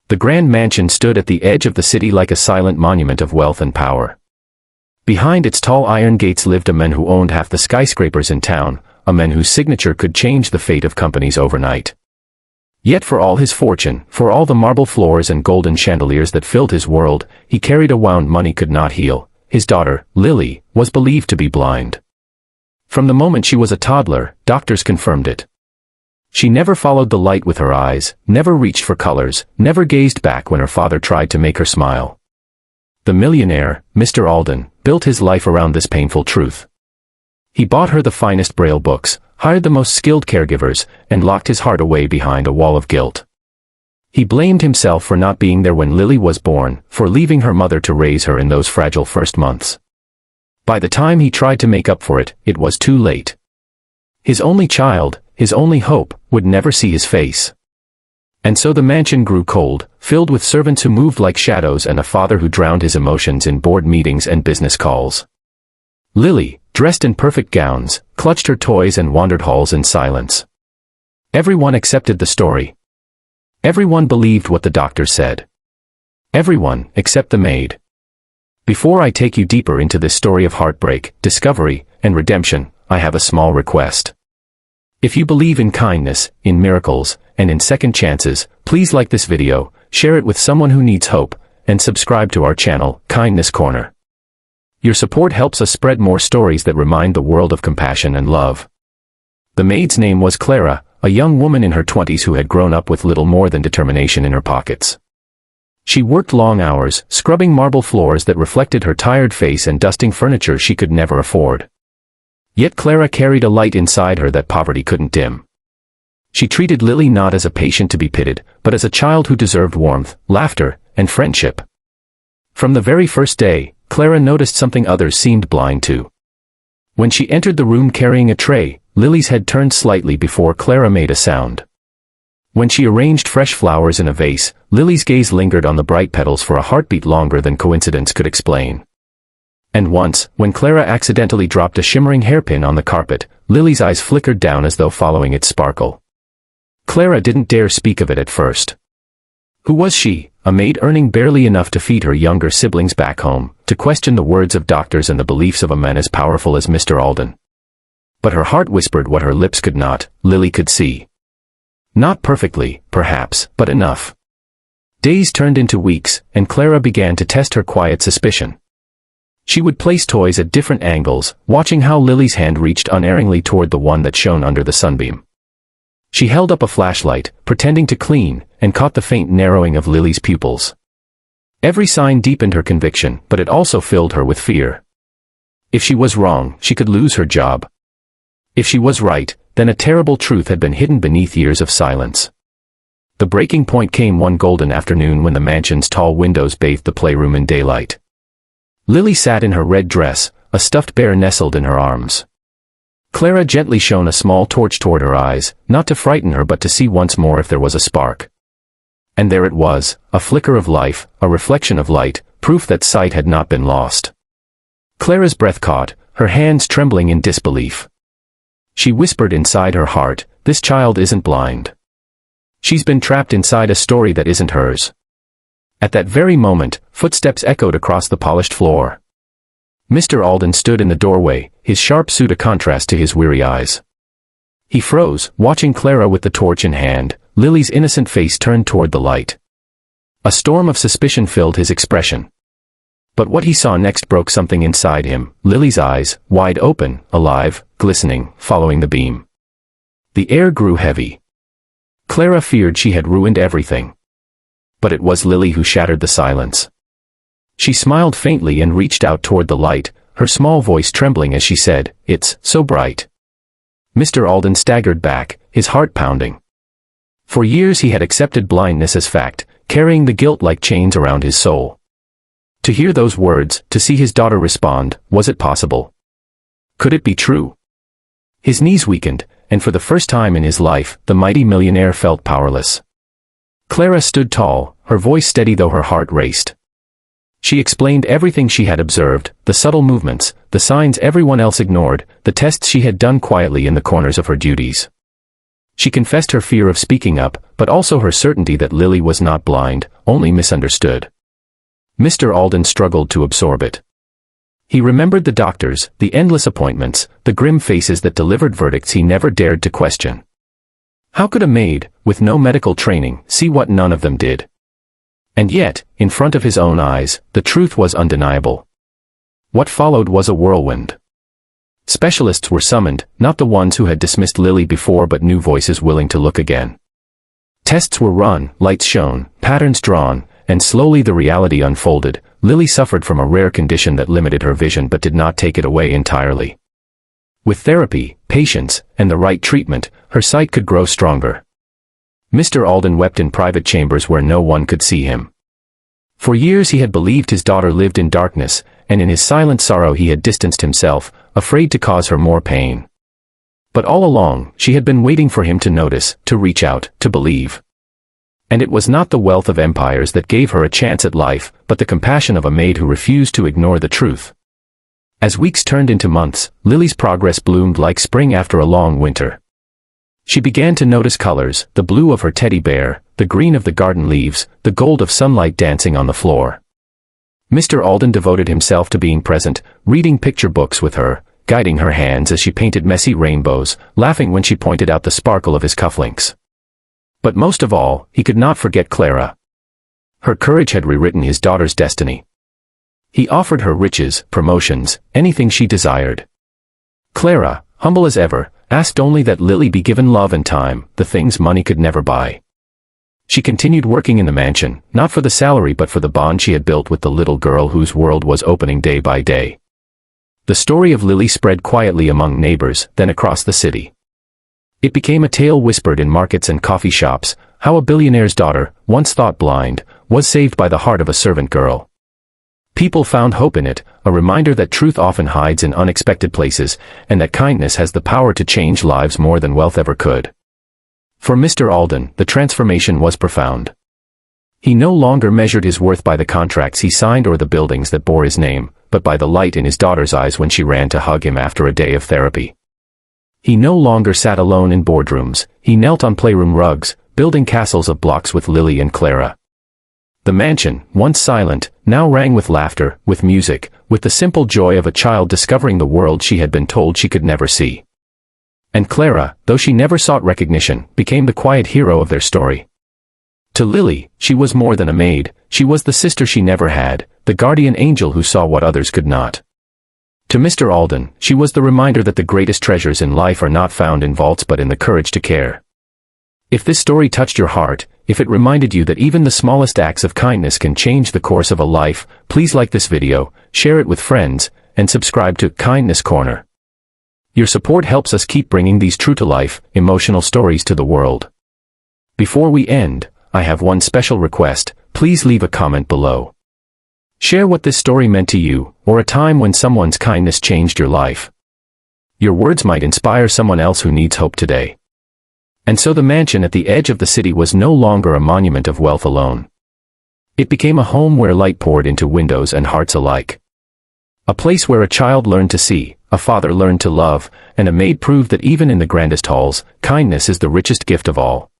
The grand mansion stood at the edge of the city like a silent monument of wealth and power. Behind its tall iron gates lived a man who owned half the skyscrapers in town, a man whose signature could change the fate of companies overnight. Yet for all his fortune, for all the marble floors and golden chandeliers that filled his world, he carried a wound money could not heal. His daughter, Lily, was believed to be blind. From the moment she was a toddler, doctors confirmed it. She never followed the light with her eyes, never reached for colors, never gazed back when her father tried to make her smile. The millionaire, Mr. Alden, built his life around this painful truth. He bought her the finest Braille books, hired the most skilled caregivers, and locked his heart away behind a wall of guilt. He blamed himself for not being there when Lily was born, for leaving her mother to raise her in those fragile first months. By the time he tried to make up for it, it was too late. His only child, his only hope, would never see his face. And so the mansion grew cold, filled with servants who moved like shadows and a father who drowned his emotions in board meetings and business calls. Lily, dressed in perfect gowns, clutched her toys and wandered halls in silence. Everyone accepted the story. Everyone believed what the doctor said. Everyone, except the maid. Before I take you deeper into this story of heartbreak, discovery, and redemption, I have a small request. If you believe in kindness, in miracles, and in second chances, please like this video, share it with someone who needs hope, and subscribe to our channel, Kindness Corner. Your support helps us spread more stories that remind the world of compassion and love. The maid's name was Clara, a young woman in her 20s who had grown up with little more than determination in her pockets. She worked long hours, scrubbing marble floors that reflected her tired face and dusting furniture she could never afford. Yet Clara carried a light inside her that poverty couldn't dim. She treated Lily not as a patient to be pitied, but as a child who deserved warmth, laughter, and friendship. From the very first day, Clara noticed something others seemed blind to. When she entered the room carrying a tray, Lily's head turned slightly before Clara made a sound. When she arranged fresh flowers in a vase, Lily's gaze lingered on the bright petals for a heartbeat longer than coincidence could explain. And once, when Clara accidentally dropped a shimmering hairpin on the carpet, Lily's eyes flickered down as though following its sparkle. Clara didn't dare speak of it at first. Who was she, a maid earning barely enough to feed her younger siblings back home, to question the words of doctors and the beliefs of a man as powerful as Mr. Alden? But her heart whispered what her lips could not, Lily could see. Not perfectly, perhaps, but enough. Days turned into weeks, and Clara began to test her quiet suspicion. She would place toys at different angles, watching how Lily's hand reached unerringly toward the one that shone under the sunbeam. She held up a flashlight, pretending to clean, and caught the faint narrowing of Lily's pupils. Every sign deepened her conviction, but it also filled her with fear. If she was wrong, she could lose her job. If she was right, then a terrible truth had been hidden beneath years of silence. The breaking point came one golden afternoon when the mansion's tall windows bathed the playroom in daylight. Lily sat in her red dress, a stuffed bear nestled in her arms. Clara gently shone a small torch toward her eyes, not to frighten her but to see once more if there was a spark. And there it was, a flicker of life, a reflection of light, proof that sight had not been lost. Clara's breath caught, her hands trembling in disbelief. She whispered inside her heart, "This child isn't blind. She's been trapped inside a story that isn't hers." At that very moment, footsteps echoed across the polished floor. Mr. Alden stood in the doorway, his sharp suit a contrast to his weary eyes. He froze, watching Clara with the torch in hand, Lily's innocent face turned toward the light. A storm of suspicion filled his expression. But what he saw next broke something inside him, Lily's eyes, wide open, alive, glistening, following the beam. The air grew heavy. Clara feared she had ruined everything. But it was Lily who shattered the silence. She smiled faintly and reached out toward the light, her small voice trembling as she said, "It's so bright." Mr. Alden staggered back, his heart pounding. For years he had accepted blindness as fact, carrying the guilt like chains around his soul. To hear those words, to see his daughter respond, was it possible? Could it be true? His knees weakened, and for the first time in his life, the mighty millionaire felt powerless. Clara stood tall, her voice steady though her heart raced. She explained everything she had observed, the subtle movements, the signs everyone else ignored, the tests she had done quietly in the corners of her duties. She confessed her fear of speaking up, but also her certainty that Lily was not blind, only misunderstood. Mr. Alden struggled to absorb it. He remembered the doctors, the endless appointments, the grim faces that delivered verdicts he never dared to question. How could a maid, with no medical training, see what none of them did? And yet, in front of his own eyes, the truth was undeniable. What followed was a whirlwind. Specialists were summoned, not the ones who had dismissed Lily before but new voices willing to look again. Tests were run, lights shone, patterns drawn, and slowly the reality unfolded. Lily suffered from a rare condition that limited her vision but did not take it away entirely. With therapy, patience, and the right treatment, her sight could grow stronger. Mr. Alden wept in private chambers where no one could see him. For years he had believed his daughter lived in darkness, and in his silent sorrow he had distanced himself, afraid to cause her more pain. But all along, she had been waiting for him to notice, to reach out, to believe. And it was not the wealth of empires that gave her a chance at life, but the compassion of a maid who refused to ignore the truth. As weeks turned into months, Lily's progress bloomed like spring after a long winter. She began to notice colors, the blue of her teddy bear, the green of the garden leaves, the gold of sunlight dancing on the floor. Mr. Alden devoted himself to being present, reading picture books with her, guiding her hands as she painted messy rainbows, laughing when she pointed out the sparkle of his cufflinks. But most of all, he could not forget Clara. Her courage had rewritten his daughter's destiny. He offered her riches, promotions, anything she desired. Clara, humble as ever, asked only that Lily be given love and time, the things money could never buy. She continued working in the mansion, not for the salary but for the bond she had built with the little girl whose world was opening day by day. The story of Lily spread quietly among neighbors, then across the city. It became a tale whispered in markets and coffee shops, how a billionaire's daughter, once thought blind, was saved by the heart of a servant girl. People found hope in it, a reminder that truth often hides in unexpected places, and that kindness has the power to change lives more than wealth ever could. For Mr. Alden, the transformation was profound. He no longer measured his worth by the contracts he signed or the buildings that bore his name, but by the light in his daughter's eyes when she ran to hug him after a day of therapy. He no longer sat alone in boardrooms, he knelt on playroom rugs, building castles of blocks with Lily and Clara. The mansion, once silent, now rang with laughter, with music, with the simple joy of a child discovering the world she had been told she could never see. And Clara, though she never sought recognition, became the quiet hero of their story. To Lily, she was more than a maid, she was the sister she never had, the guardian angel who saw what others could not. To Mr. Alden, she was the reminder that the greatest treasures in life are not found in vaults but in the courage to care. If this story touched your heart, if it reminded you that even the smallest acts of kindness can change the course of a life, please like this video, share it with friends, and subscribe to Kindness Corner. Your support helps us keep bringing these true-to-life, emotional stories to the world. Before we end, I have one special request, please leave a comment below. Share what this story meant to you, or a time when someone's kindness changed your life. Your words might inspire someone else who needs hope today. And so the mansion at the edge of the city was no longer a monument of wealth alone. It became a home where light poured into windows and hearts alike. A place where a child learned to see, a father learned to love, and a maid proved that even in the grandest halls, kindness is the richest gift of all.